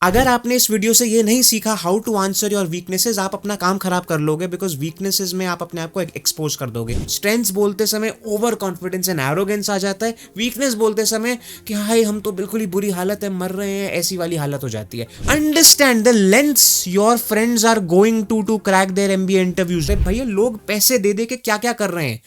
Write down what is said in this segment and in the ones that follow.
अगर आपने इस वीडियो से ये नहीं सीखा how to answer your weaknesses, आप अपना काम खराब कर लोगे, बिकॉज वीकनेसेस में आप अपने आप को एक्सपोज कर दोगे। स्ट्रेंथ्स बोलते समय ओवर कॉन्फिडेंस एंड एरोगेंस आ जाता है, वीकनेस बोलते समय कि हाय हम तो बिल्कुल ही बुरी हालत है, मर रहे हैं, ऐसी वाली हालत हो जाती है। Understand the lengths your friends are going to crack their MBA interviews. भैया लोग पैसे दे दे के क्या क्या कर रहे हैं।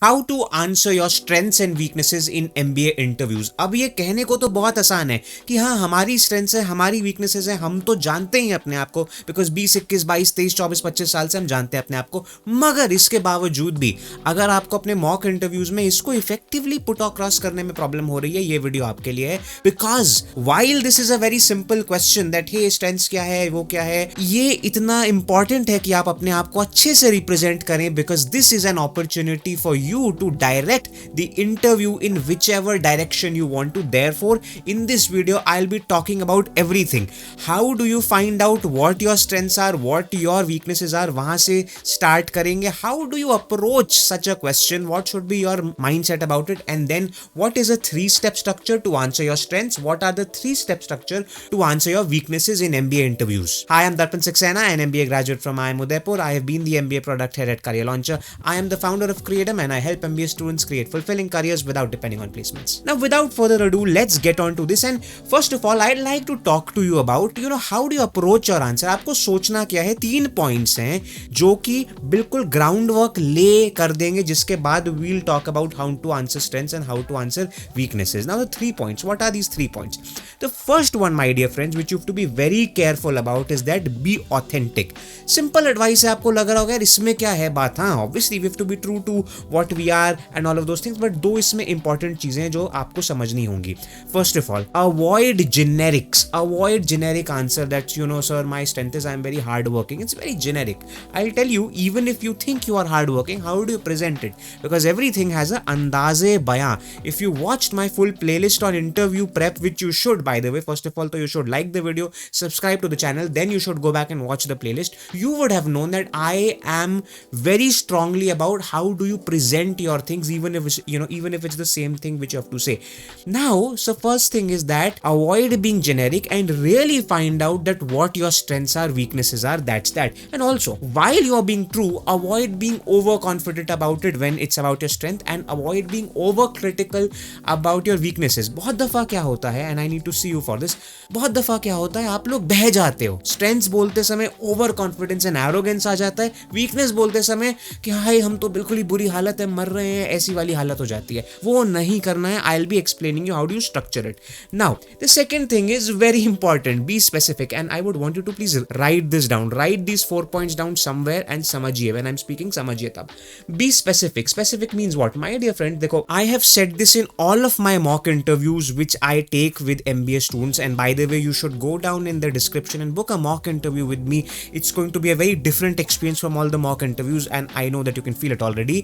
How to answer your strengths and weaknesses in MBA interviews. अब ये कहने को तो बहुत आसान है कि हाँ हमारी स्ट्रेंथ्स है, हमारी वीकनेसेस है, हम तो जानते ही अपने आप को, बिकॉज 20 21 22 23 24 25 साल से हम जानते हैं अपने आप को। मगर इसके बावजूद भी अगर आपको अपने मॉक इंटरव्यूज में इसको इफेक्टिवली पुट अक्रॉस करने में प्रॉब्लम हो रही है, ये वीडियो आपके लिए है। Because while this is a very simple question that hey strengths क्या है, वो क्या है, ये इतना इंपॉर्टेंट है कि आप अपने आप को अच्छे से रिप्रेजेंट करें, because this is an opportunity for you to direct the interview in whichever direction you want to. Therefore, in this video, I'll be talking about everything. How do you find out what your strengths are, what your weaknesses are? वहां से start करेंगे. How do you approach such a question? What should be your mindset about it? And then, what is a 3-step structure to answer your strengths? What are the 3-step structure to answer your weaknesses in MBA interviews? Hi, I'm Darpan Saxena, an MBA graduate from IIM Udaipur. I have been the MBA product head at Career Launcher. I am the founder of Creatum and I help MBA students create fulfilling careers without depending on placements. Now, without further ado, let's get on to this. And first of all, I'd like to talk to you about, how do you approach your answer? आपको सोचना क्या है? 3 points हैं जो कि बिल्कुल ground work ले कर देंगे, जिसके बाद we'll talk about how to answer strengths and how to answer weaknesses. Now, the 3 points. What are these 3 points? The first one, my dear friends, which you have to be very careful about is that be authentic. Simple advice है, आपको लग रहा होगा इसमें क्या है बात। हाँ, obviously we have to be true to what we are and all of those things, but 2 इसमें important चीजें हैं जो आपको समझनी होंगी। First of all, avoid generics. Avoid generic answer that sir, my strength is I am very hardworking. It's very generic. I'll tell you, even if you think you are hardworking, how do you present it? Because everything has a andaze bayan. If you watched my full playlist on interview prep, which you should, by the way, first of all, so you should like the video, subscribe to the channel, then you should go back and watch the playlist. You would have known that I am very strongly about how do you present your things, even if it's, even if it's the same thing which you have to say. Now, so first thing is that avoid being generic and really find out that what your strengths are, weaknesses are, that's that. And also, while you are being true, avoid being overconfident about it when it's about your strength, and avoid being overcritical about your weaknesses. बहुत दफा क्या होता है, and I need to see you for this, बहुत दफा क्या होता है, आप लोग बह जाते हो। स्ट्रेंथ्स बोलते समय ओवर कॉन्फिडेंस एंड एरोगेंस आ जाता है, वीकनेस बोलते समय कि हाय हम तो बिल्कुल ही बुरी हालत है, मर रहे हैं, ऐसी वाली हालत हो जाती है। वो नहीं करना है। I will be explaining you how do you structure it. Now the second thing is very important, be specific, and I would want you to please write this down, write these 4 points down somewhere and समझिए। When I am speaking समझिए तब। Be specific. Specific means what? My dear friend, देखो, I have said this in all of my mock interviews which I take with MBA students, and by the way, you should go down in the description and book a mock interview with me. It's going to be a very different experience from all the mock interviews, and I know that you can feel it already.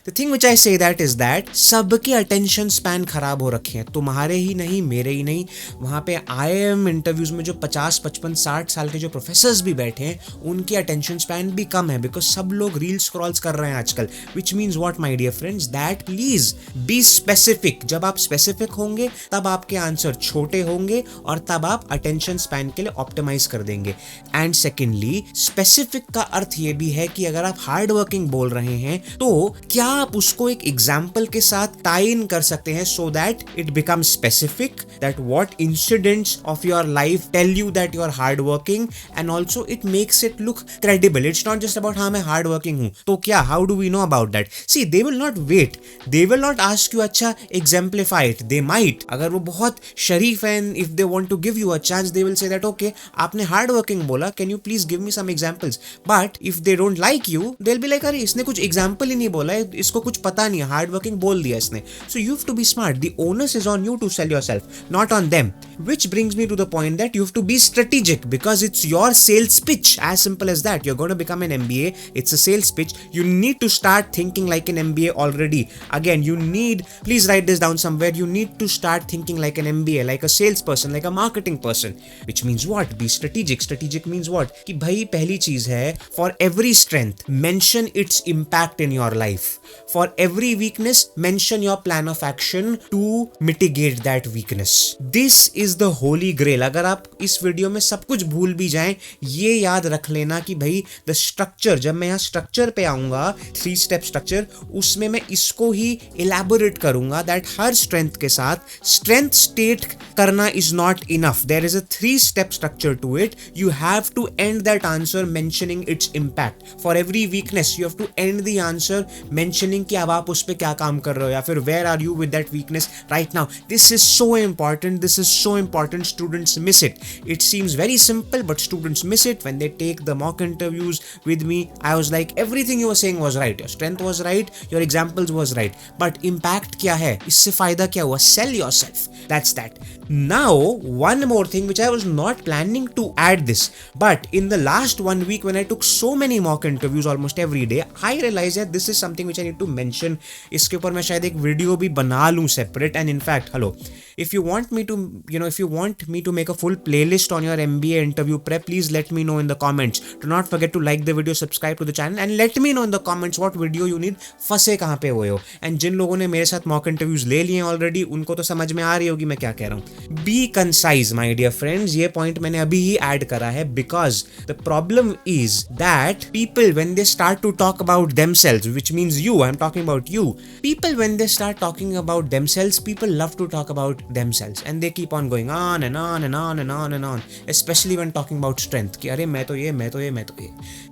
The thing which I say that is that सबके attention span खराब हो रखे हैं, तुम्हारे ही नहीं, मेरे ही नहीं। वहाँ पे IIM इंटरव्यूज में जो 50 55 60 साल के जो प्रोफेसर्स भी बैठे हैं, उनकी अटेंशन स्पैन भी कम है, बिकॉज सब लोग रील स्क्रॉल्स कर रहे हैं आजकल। Which means what my dear friends, that please be specific. जब आप स्पेसिफिक होंगे तब आपके आंसर छोटे होंगे और तब आप अटेंशन स्पैन के लिए ऑप्टिमाइज कर देंगे। एंड सेकेंडली, स्पेसिफिक का अर्थ ये भी है कि अगर आप हार्ड वर्किंग बोल रहे हैं तो क्या आप उसको एक एग्जाम्पल के साथ टाई इन कर सकते हैं, so that it become specific, that what incidents of your life tell you that you are hard working, and also it makes it look credible. It's not just about हाँ मैं hard working हूं तो क्या, how do we know about that? See, they will not wait, they will not ask you अच्छा exemplify it. They might, अगर वो बहुत शरीफ है, if they want to give you a chance, they will say that okay आपने hard working बोला, can you please give me some examples. But if they don't like you, they will be like अरे इसने कुछ example ही नहीं बोला है, इसको कुछ पता नहीं है, हार्ड वर्किंग बोल दिया इसने। So you have to be smart. The onus is on you to sell yourself, not on them. Which brings me to the point that you have to be strategic, because it's your sales pitch, as simple as that. You're going to become an MBA, it's a sales pitch. You need to start thinking like an MBA already. Again, you need, please write this down somewhere, you need to start thinking like an MBA, like a salesperson, like a marketing person. Which means what? Be strategic. Strategic means what? कि भाई पहली चीज है, for every strength mention its impact in your life. For every weakness, mention your plan of action to mitigate that weakness. This is the holy grail. अगर आप इस video में सब कुछ भूल भी जाएं, ये याद रख लेना कि भाई द स्ट्रक्चर, जब मैं यहाँ स्ट्रक्चर पे आऊंगा, 3 स्टेप स्ट्रक्चर, उसमें मैं इसको ही इलेबोरेट करूंगा दैट हर स्ट्रेंथ के साथ स्ट्रेंथ स्टेट करना is not enough. There is a 3 step structure to it. You have to end that answer mentioning its impact. For every weakness you have to end the answer mentioning कि अब आप उस पर क्या काम कर रहे हो या फिर where are you with that weakness right now. This is so important. This is so important. Students miss it. It seems very simple, but students miss it when they take the mock interviews with me. I was like, everything you were saying was right. Your strength was right. Your examples was right. But impact क्या है? इससे फायदा क्या हुआ? Sell yourself. That's that. Now, one more thing which I was not planning to add this, but in the last 1 week when I took so many mock interviews almost every day, I realized that this is something which I need to mention. इसके ऊपर मैं शायद एक video भी बना लूँ separate. And in fact, hello, if you want me to, if you want me to make a full playlist on your MBA interview prep, please let me know in the comments. Do not forget to like the video, subscribe to the channel, and let me know in the comments what video you need. फंसे कहाँ पे हुए हो. And जिन लोगों ने मेरे साथ mock interviews ले लिए ऑलरेडी, उनको तो समझ में आ रही होगी मैं क्या कह रहा हूँ. Be concise, my dear friends. ये point मैंने अभी ही add करा है because the problem is that people when they start to talk about themselves, which means you, I'm talking about you. People when they start talking about themselves, people love to talk about themselves and they keep on going on and on and on and on and on, especially when talking about strength कि अरे मैं तो ये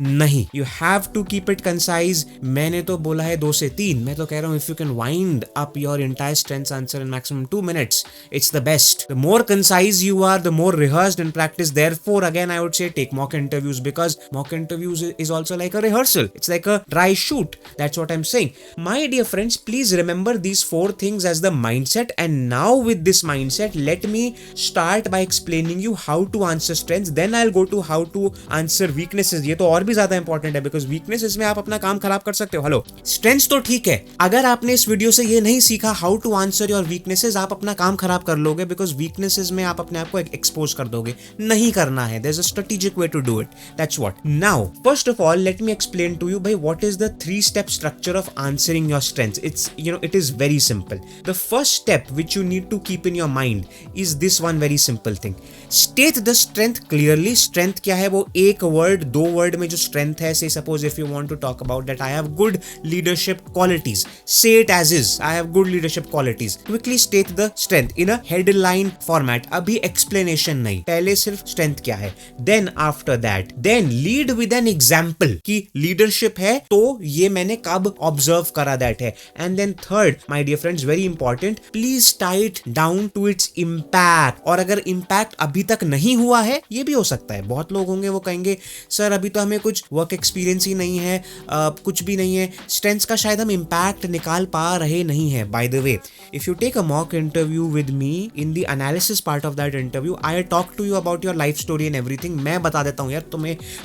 नहीं. You have to keep it concise. मैंने तो बोला है 2 से 3. मैं तो कह रहा हूँ if you can wind up your entire strengths answer in maximum 2 minutes, it's the best. The more concise you are, the more rehearsed in practice. Therefore, again, I would say take mock interviews because mock interviews is also like a rehearsal. It's like a dry shoot. That's what I'm saying. My dear friends, please remember these 4 things as the mindset. And now with this mindset, let me start by explaining you how to answer strengths. Then I'll go to how to answer weaknesses. ये तो और भी ज्यादा important है because weaknesses में आप अपना काम खराब कर सकते हो. हेलो, स्ट्रेंथ्स तो ठीक है. अगर आपने इस वीडियो से ये नहीं सीखा how to answer your weaknesses, आप अपना काम खराब कर लोगे because weaknesses में आप अपने आप को एक्सपोज कर दोगे. नहीं करना है. There's a strategic way to do it. That's what. Now, first of all, let me explain to you by what is the 3-step structure of answering your strengths. It is very simple. The first step which you need to keep in your mind is this one very simple thing. State the strength clearly. Strength क्या है? वो एक word, 2 word में जो strength है. Say suppose if you want to talk about that I have good leadership qualities. Say it as is. I have good leadership qualities. Quickly state the strength in a headline format. अभी explanation नहीं. पहले सिर्फ strength क्या है. Then after that, then lead with an example कि leadership है तो ये मैंने कब observe करा that है. And then third, my dear friends, very important, please tie it down to its impact. और अगर impact अभी तक नहीं हुआ है, ये भी हो सकता है. बहुत लोग होंगे वो कहेंगे सर अभी तो हमें कुछ वर्क एक्सपीरियंस ही नहीं है, कुछ भी नहीं है, स्ट्रेंथ्स का शायद हम इम्पैक्ट निकाल पा रहे नहीं है. By the way, if you take a mock interview with me, in the analysis part of that interview I talk to you about your life story and everything. मैं बता देता हूँ यार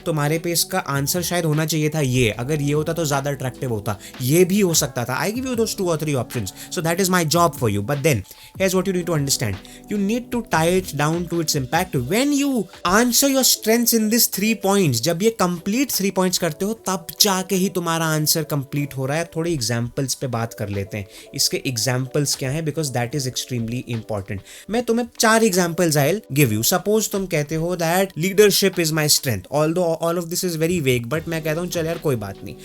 तुम्हारे पे इसका आंसर शायद होना चाहिए था ये, अगर ये होता तो ज्यादा अट्रैक्टिव होता, ये भी हो सकता था. I give you those 2 or 3 options. So that is my job for you. But then here's what you need to understand. You need to tie it down to its impact. When you answer your strengths in these 3 points, जब ये complete 3 points करते हो तब जाके ही तुम्हारा answer complete हो रहा है. थोड़े एग्जाम्पल्स पे बात कर लेते हैं. इसके एग्जाम्पल्स क्या हैं because that is extremely important. मैं तुम्हें 4 examples I'll give you. Suppose तुम कहते हो that leadership is my strength. Although all of this is very vague, but मैं कहता हूँ चल यार कोई बात नहीं.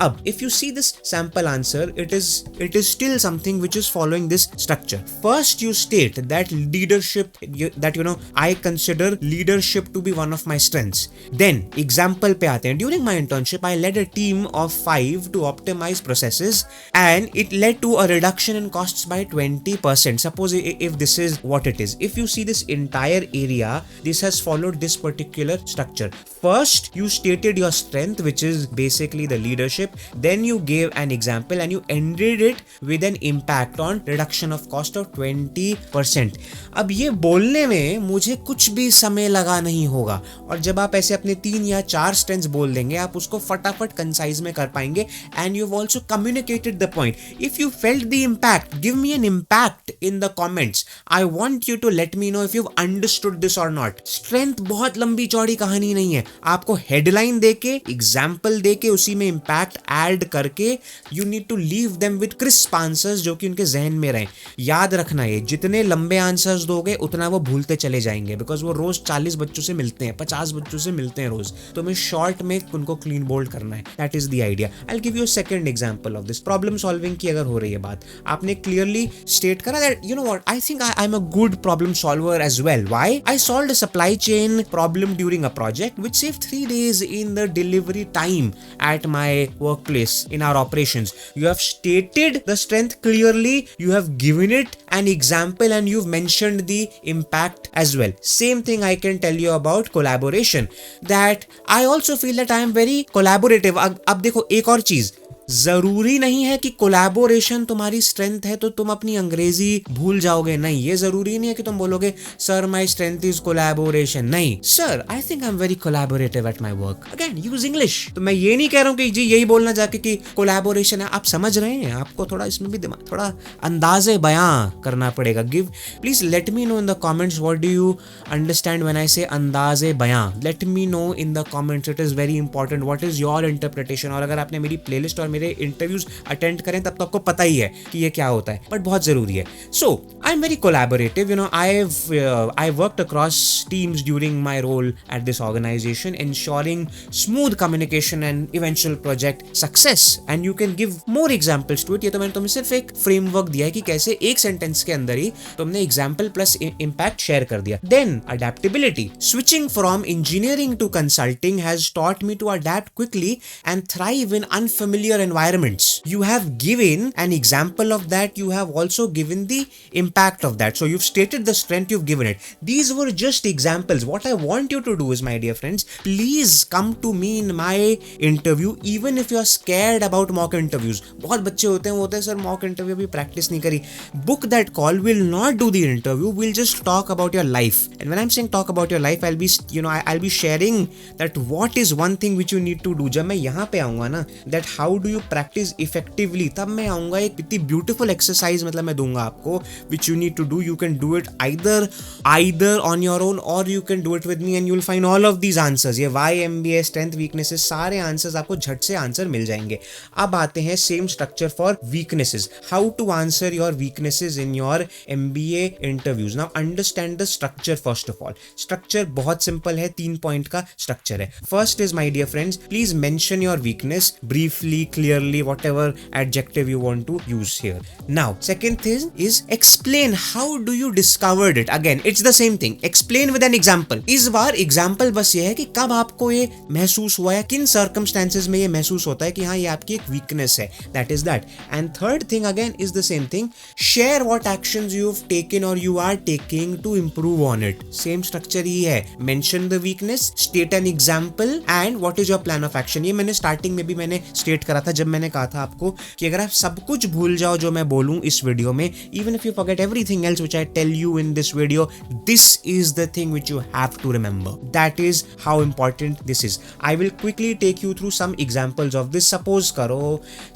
अब if you see this sample answer, it is still something which is following this structure. First you state that leadership, that I consider leadership to be one of my strengths. Then example पे आते हैं. During my internship I led a team of 5 to optimize processes and it led to a reduction in costs by 20%. Suppose if this is what it is, if you see this entire area, this has followed this particular structure. First you stated your strength, which is basically the leadership. Then you gave an example and you ended it with an impact on reduction of cost of 20%. अब ये बोलने में मुझे कुछ भी समय लगा नहीं होगा, और जब आप ऐसे अपने 3 या 4 स्ट्रेंथ्स बोल देंगे आप उसको फटाफट कंसाइज में कर पाएंगे. And you have also communicated the point. If you felt the impact, give me an impact in the comments. I want you to let me know if you have understood this और not. Strength बहुत लंबी चौड़ी कहानी नहीं है. आपको headline देके, example देके, उसी में इम्पैक्ट ऐड करके you need to leave them with crisp answers जो कि उनके जहन में रहें। याद रखना, ये जितने लंबे आंसर्स दोगे उतना वो भूलते चले जाएंगे, बिकॉज वो रोज 40 बच्चों से मिलते हैं, 50 बच्चों से मिलते हैं रोज, तो हमें शॉर्ट में उनको क्लीन बोल्ड करना है। That is the idea. I will give you second example of this. Problem solving की अगर हो रही है बात, आपने क्लियरली स्टेट करा that you know what, I think I am a good problem solver as well. Why? I solved a supply chain problem during a project which saved 3 days in the delivery time at my workplace in our operations. You have stated the strength clearly, you have given it an example, and you've mentioned the impact as well. Same thing I can tell you about collaboration, that I also feel that I am very collaborative. अब देखो एक और चीज, जरूरी नहीं है कि collaboration तुम्हारी स्ट्रेंथ है तो तुम अपनी अंग्रेजी भूल जाओगे। नहीं, ये जरूरी नहीं है कि तुम बोलोगे sir my strength is collaboration. नहीं, sir I think I am very collaborative at my work. Again use English. तो मैं ये नहीं कह रहा हूं कि जी यही बोलना जाके कि कोलैबोरेशन है। आप समझ रहे हैं, आपको थोड़ा इसमें भी दिमाग, थोड़ा अंदाजे बयां करना पड़ेगा। Give please let me no in the comments what do you understand when I से अंदाजे बयां। Late me no in the comments, it is very important what is your interpretation. और अगर आपने मेरी प्लेलिस्ट और मेरे इंटरव्यूज अटेंड करें तब तो आपको पता ही है कि ये क्या होता है, बट बहुत जरूरी है। So I am very collaborative, you know, I worked across teams during my role at this organization, ensuring smooth communication and eventual project success. And you can give more examples to it. ये तो मैंने तुम्हें सिर्फ एक framework दिया है कि कैसे एक सेंटेंस के अंदर ही तुमने एग्जाम्पल प्लस इम्पैक्ट शेयर कर दिया। Then adaptability. Switching from engineering to consulting has taught me to adapt quickly and thrive in unfamiliar environments. You have given an example of that. You have also given the impact of that. So you've stated the strength, you've given it. These were just examples. What I want you to do is, my dear friends, please come to me in my interview even if you are scared about mock interviews. बहुत बच्चे होते हैं sir mock interview भी practice नहीं करी। Book that call. We'll not do the interview. We'll just talk about your life. And when I'm saying talk about your life, I'll be, you know, I'll be sharing that what is one thing which you need to do. जब मैं यहाँ पे आऊँगा ना, that how do you practice effectively, तब मैं आऊँगा एक इतनी beautiful exercise मतलब मैं दूंगा आपको which you need to do. You can do it either on your own or you can do it with me and you'll find all of these answers. ये why MBA, strength, weaknesses, सारे answers आपको झट से answer मिल जाएंगे। अब आते हैं same structure for weaknesses, how to answer your weaknesses in your MBA interviews. Now understand the structure. First of all structure बहुत सिंपल है, 3 पॉइंट का स्ट्रक्चर है। First is, my dear friends, please mention your weakness briefly, clearly, whatever adjective you want to use here. Now second thing is explain how do you discovered it. Again it's the same thing, explain with an example. इस बार example बस ये है कि कब आपको ये महसूस हुआ है, किन सर्कमस्टेंसेस में ये महसूस होता है कि हाँ ये आपकी एक वीकनेस है। That is that. And third thing again is the same thing, share what actions you have taken or you are taking to improve on it. Same structure ही है, mention the weakness, state an example and what is your plan of action. ये मैंने starting में भी मैंने state करा था जब मैंने कहा था आपको कि अगर आप सब कुछ भूल जाओ जो मैं बोलूं इस वीडियो में, even if you forget everything else which I tell you in this video, this is the thing which you have to remember. That is how important this is. I will quickly take you through some examples of this.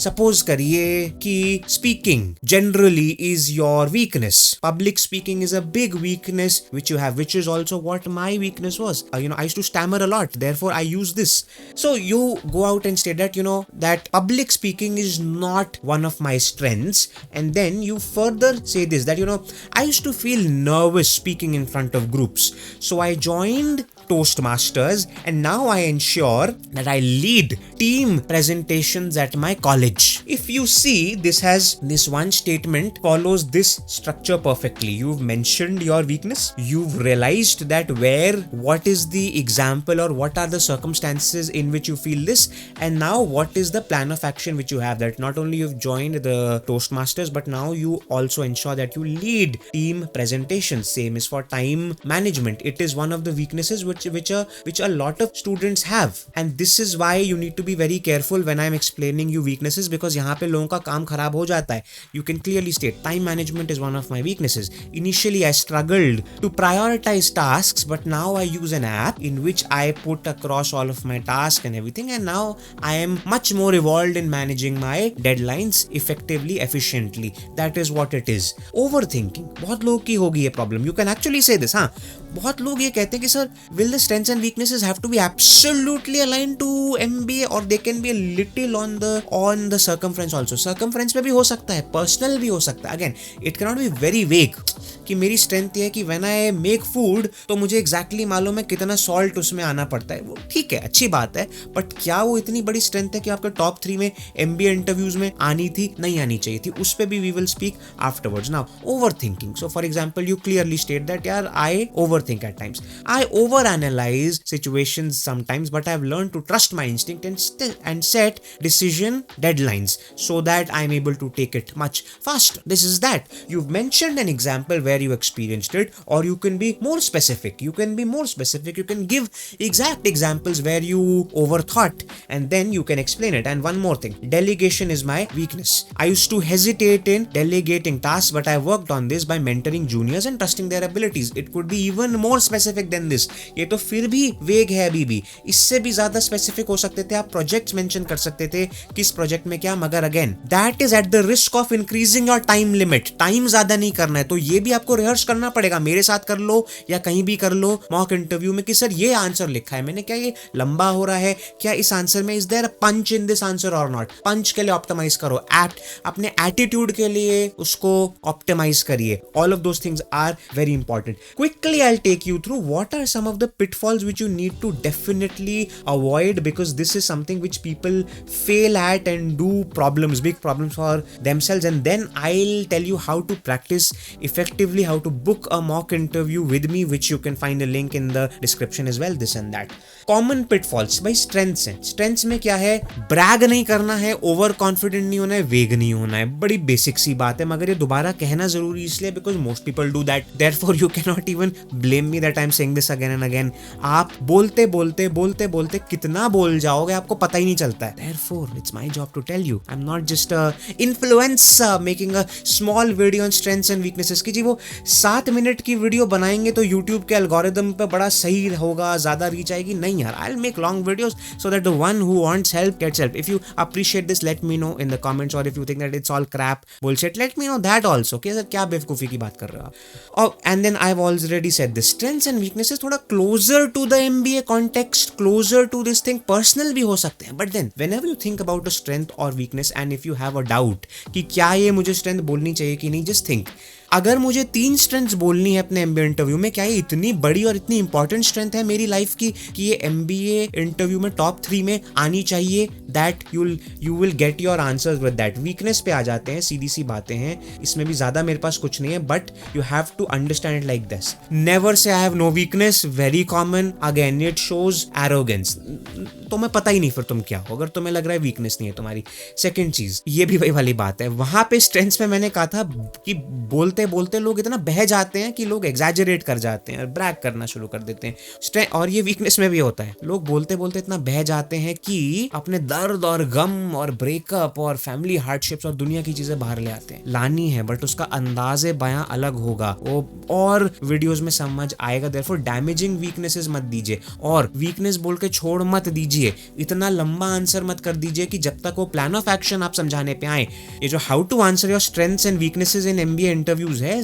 Suppose करिए कि speaking generally is your weakness. Public speaking is a big weakness which you have, which is also what my weakness was. I used to stammer a lot, therefore I use this. So you go out and state that, that public speaking is not one of my strengths, and then you further say this, that I used to feel nervous speaking in front of groups, so I joined Toastmasters and now I ensure that I lead team presentations at my college. If you see, this one statement follows this structure perfectly. You've mentioned your weakness, you've realized that what is the example or what are the circumstances in which you feel this, and now what is the plan of action which you have. That not only you've joined the Toastmasters, but now you also ensure that you lead team presentations. Same is for time management. It is one of the weaknesses which a lot of students have, and this is why you need to be very careful when I'm explaining you weaknesses, because यहाँ पे लोगों का काम खराब हो जाता है. You can clearly state time management is one of my weaknesses. Initially I struggled to prioritize tasks, but now I use an app in which I put across all of my tasks and everything, and now I am much more evolved in managing my deadlines effectively, efficiently. That is what it is. Overthinking, बहुत लोगों की होगी ये problem. You can actually say this, बहुत लोग ये कहते हैं कि sir will the strengths and weaknesses have to be absolutely aligned to MBA or they can be a little on the circumference also. Circumference पे भी हो सकता है, personal भी हो सकता है. Again, it cannot be very vague कि मेरी स्ट्रेंथ ये है कि व्हेन आई मेक फूड तो मुझे एग्जैक्टली मालूम है कितना सॉल्ट उसमें आना पड़ता है. वो ठीक है, अच्छी बात है, बट क्या वो इतनी बड़ी स्ट्रेंथ है कि आपके टॉप 3 में MBA इंटरव्यूज में आनी थी? नहीं आनी चाहिए थी. उस पे भी we will speak afterwards. Now overthinking. So for example you clearly state that यार I overthink at times, I overanalyse situations sometimes, but I have learn to trust my instinct and set decision deadlines so that I'm able to take it much faster. This is that. You've mentioned an example where you experienced it, or you can be more specific. You can give exact examples where you overthought and then you can explain it. And one more thing, delegation is my weakness. I used to hesitate in delegating tasks, but I worked on this by mentoring juniors and trusting their abilities. It could be even more specific than this. ये तो फिर भी वेग है अभी भी. इससे भी ज्यादा स्पेसिफिक हो सकते थे आप. प्रोजेक्ट्स मेंशन कर सकते थे किस प्रोजेक्ट में क्या, मगर again that is at the risk of increasing your time limit. Time ज्यादा नहीं करना है, तो ये भी आपको रिहर्स करना पड़ेगा. मेरे साथ कर लो या कहीं भी कर लो मॉक इंटरव्यू में कि सर ये आंसर लिखा है मैंने, क्या ये लंबा हो रहा है, क्या इस आंसर में is there a punch in this answer और नॉट. पंच के लिए ऑप्टिमाइज करो, अपने एटीट्यूड के लिए उसको ऑप्टिमाइज करिए. All of those things are very important. Quickly I will take you through what are some of the pitfalls which you need to definitely avoid, because this is something which people fail at and do big problems for themselves. And then I'll tell you how to practice effectively, how to book a mock interview with me, which you can find a link in the description as well. This and that. Common pitfalls by strengths हैं. Strengths में क्या है, brag नहीं करना है, over confident नहीं होना है, vague नहीं होना है. बड़ी basic सी बात है, मगर ये दोबारा कहना जरूरी इसलिए because most people do that. Therefore you cannot even blame me that I'm saying this again and again. आप बोलते बोलते कितना बोल जाओगे आपको पता ही नहीं चलता है. Therefore, it's my job to tell you. I'm not just a influencer making a small video on strengths and weaknesses कि जी वो 7 मिनट की वीडियो बनाएंगे तो YouTube के एल्गोरिदम पे बड़ा सही होगा, ज्यादा रीच आएगी. नहीं यार, I'll make long videos so that the one who wants help gets help. If you appreciate this, let me know in the comments, or if you think that it's all crap, bullshit, let me know that also. कि sir क्या बेवकूफी की बात कर रहे हो आप. And then I've already said this, strengths and weaknesses थोड़ा closer to the MBA context, closer to this thing, personal भी हो सकते हैं. But then whenever you think about a strength or weakness, and if you have a doubt कि क्या ये मुझे strength बोलनी चाहिए कि नहीं, just think, अगर मुझे 3 स्ट्रेंथ्स बोलनी है अपने MBA इंटरव्यू में, क्या ये इतनी बड़ी और इतनी इंपॉर्टेंट स्ट्रेंथ है मेरी लाइफ की कि ये MBA इंटरव्यू में टॉप 3 में आनी चाहिए? That you will get your answers with that. Weakness पे आ जाते हैं, सीधी सी बातें हैं, इसमें भी ज्यादा मेरे पास कुछ नहीं है, but you have to understand it like this. Never say I have no weakness, very common. Again it shows arrogance. तुम्हें पता ही नहीं फिर तुम क्या हो अगर तुम्हें लग रहा है वीकनेस नहीं है तुम्हारी. सेकंड चीज, ये भी वही वाली बात है, वहां पे स्ट्रेंथ्स में मैंने कहा था कि बोलते लोग इतना बह जाते हैं कि लोग एग्जैजरेट कर जाते हैं और ब्रैग करना शुरू कर देते हैं. और ये वीकनेस में भी होता है, लोग बोलते इतना बह जाते हैं कि अपने दर्द और गम और ब्रेकअप और फैमिली हार्डशिप्स और दुनिया की चीजें बाहर ले आते हैं. लानी है बट उसका अंदाजे बयां अलग होगा, वो और वीडियोस में समझ आएगा. देयरफॉर डैमेजिंग वीकनेसेस मत दीजिए, और वीकनेस बोल के छोड़ मत दीजिए. इतना लंबा आंसर मत कर दीजिए कि जब तक वो प्लान ऑफ एक्शन आप समझाने पे आए. ये जो how to answer your strengths and weaknesses in MBA interviews है,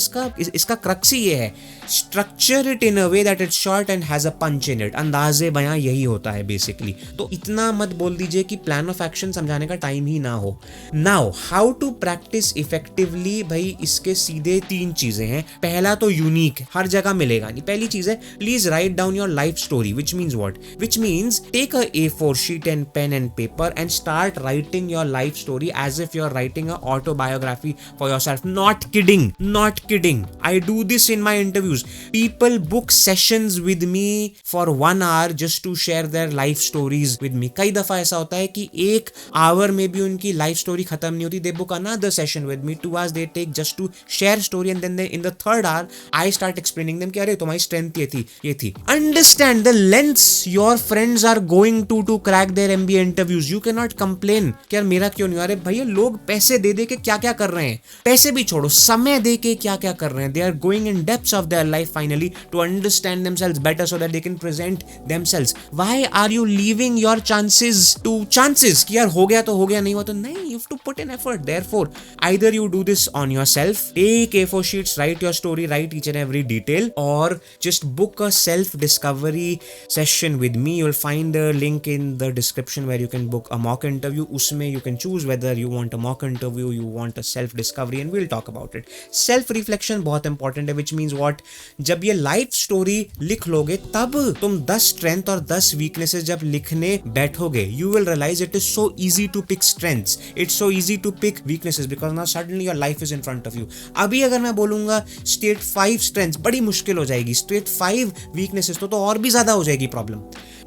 इसका क्रक्स ही ये है, structure it in a way that it's short and has a punch in it. अंदाजे बयां यही होता है बेसिकली. तो इतना मत बोल दीजिए कि प्लान ऑफ एक्शन समझाने का टाइम ही ना हो. Now how to practice effectively, भाई इसके सीधे 3 चीजें हैं. पहला तो यूनिक, हर जगह मिलेगा नहीं. पहली चीज है, please write down your life story, which means what? Which means take a A4 sheet and pen and paper and start writing your life story as if you're writing a autobiography for yourself. Not kidding. I do this in my interviews. People book sessions with me for 1 hour just to share their life stories with me. कई दफा ऐसा होता है कि 1 hour में भी उनकी life story खत्म नहीं होती. They book another session with me, 2 hours they take just to share story, and then in the 3rd hour I start explaining them कि अरे तुम्हारी strength ये थी. Understand the lengths your friends are going to crack their MBA interviews. You cannot complain कि यार मेरा क्यों नहीं. अरे भैया लोग पैसे दे के क्या कर रहे हैं. पैसे भी छोड़ो, समय दे के क्या क्या कर रहे हैं, they are going in depths of their life finally to understand themselves better so that they can present themselves. Why are you leaving your chances to chances कि यार हो गया तो हो गया, नहीं हुआ तो नहीं. You have to put in effort. Therefore either you do this on yourself, take A4 sheets, write your story, write each and every detail, or just book a self discovery session with me. You'll find a link in the description where you can book a mock interview. Usme you can choose whether you want a mock interview, you want a self discovery, and we'll talk about it. Self reflection बहुत important है, which means what? जब ये life story लिख लोगे तब तुम 10 strength और 10 weaknesses जब लिखने बैठोगे, you will realize it is so easy to pick strengths, it's so easy to pick weaknesses because now suddenly your life is in front of you. अभी अगर मैं बोलूंगा स्टेट 5 स्ट्रेंथ्स, बड़ी मुश्किल हो जाएगी. स्टेट 5 वीकनेसेस तो और भी ज्यादा हो जाएगी प्रॉब्लम.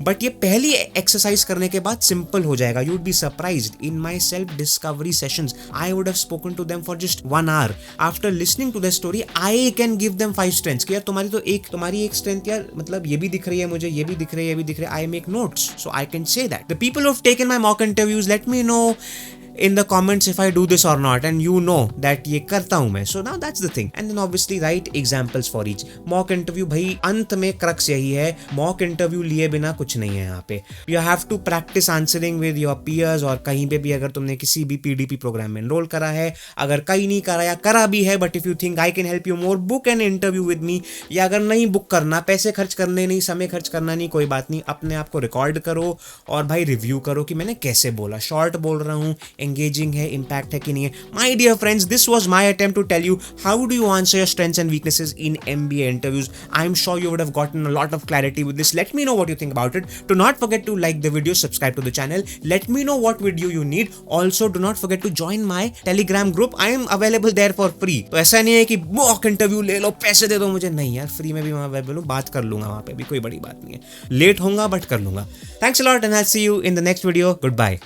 बट ये पहली एक्सरसाइज करने के बाद सिंपल हो जाएगा. You would be surprised. In my self discovery sessions I would have spoken to them for just 1 hour. After listening to the story I can give them 5 strengths कि यार तुम्हारी एक स्ट्रेंथ यार मतलब ये भी दिख रही है मुझे, ये भी दिख रही है, ये भी दिख रही है. I make notes so I can say that. The people who have taken my mock interviews, late me no in the comments if I do this or not, and you know that ये करता हूं मैं. So now that's the thing. And then obviously write examples for each. Mock interview भाई अंत में crux यही है, mock interview लिए बिना कुछ नहीं है यहाँ पे. You have to practice answering with your peers, और कहीं पे भी अगर तुमने किसी भी PDP प्रोग्राम में एनरोल करा है, अगर कहीं नहीं करा या करा भी है, but if you think I can help you more, book an interview with मी. या अगर नहीं बुक करना, पैसे खर्च करने नहीं, समय खर्च करना नहीं, कोई बात नहीं, अपने आप को रिकॉर्ड करो और भाई रिव्यू करो कि मैंने कैसे बोला, शॉर्ट बोल रहा हूँ, एंगेजिंग है, इंपैक्ट है कि नहीं है. My dear friends, this was my attempt to tell you how do you answer your strengths and weaknesses in MBA interviews. I am sure you would have gotten a lot of clarity with this. Let me know what you think about it. Do not forget to like the video, subscribe to the channel, let me know what video you need. Also do not forget to join my Telegram group. I am available there for free. तो ऐसा नहीं है कि mock interview ले लो, पैसे दे दो मुझे, नहीं यार, फ्री में भी वहां अवेलेबल हूं, बात कर लूंगा वहां पे भी, कोई बड़ी बात नहीं है. लेट होऊंगा बट कर लूंगा. Thanks a lot and I will see you in the next video. Good bye.